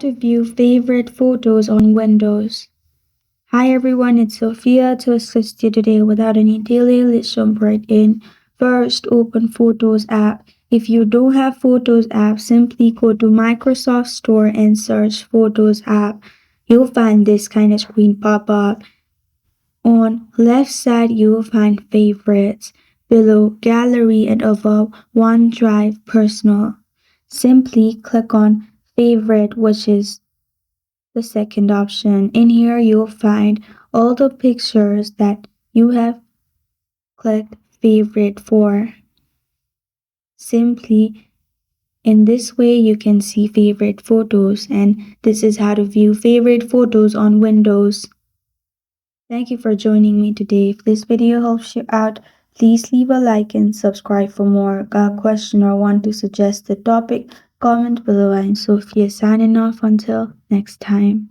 to view favorite photos on Windows. Hi everyone, it's Sophia to assist you today without any delay. Let's jump right in. First, open Photos app. If you don't have Photos app, simply go to Microsoft Store and search Photos app. You'll find this kind of screen pop up. On left side, you will find Favorites. Below Gallery and above OneDrive Personal. Simply click on Favorite, which is the second option. In here, you'll find all the pictures that you have clicked favorite for. Simply in this way, you can see favorite photos, and this is how to view favorite photos on Windows. Thank you for joining me today. If this video helps you out, please leave a like and subscribe for more. Got a question or want to suggest a topic? Comment below. I'm Sophia signing off until next time.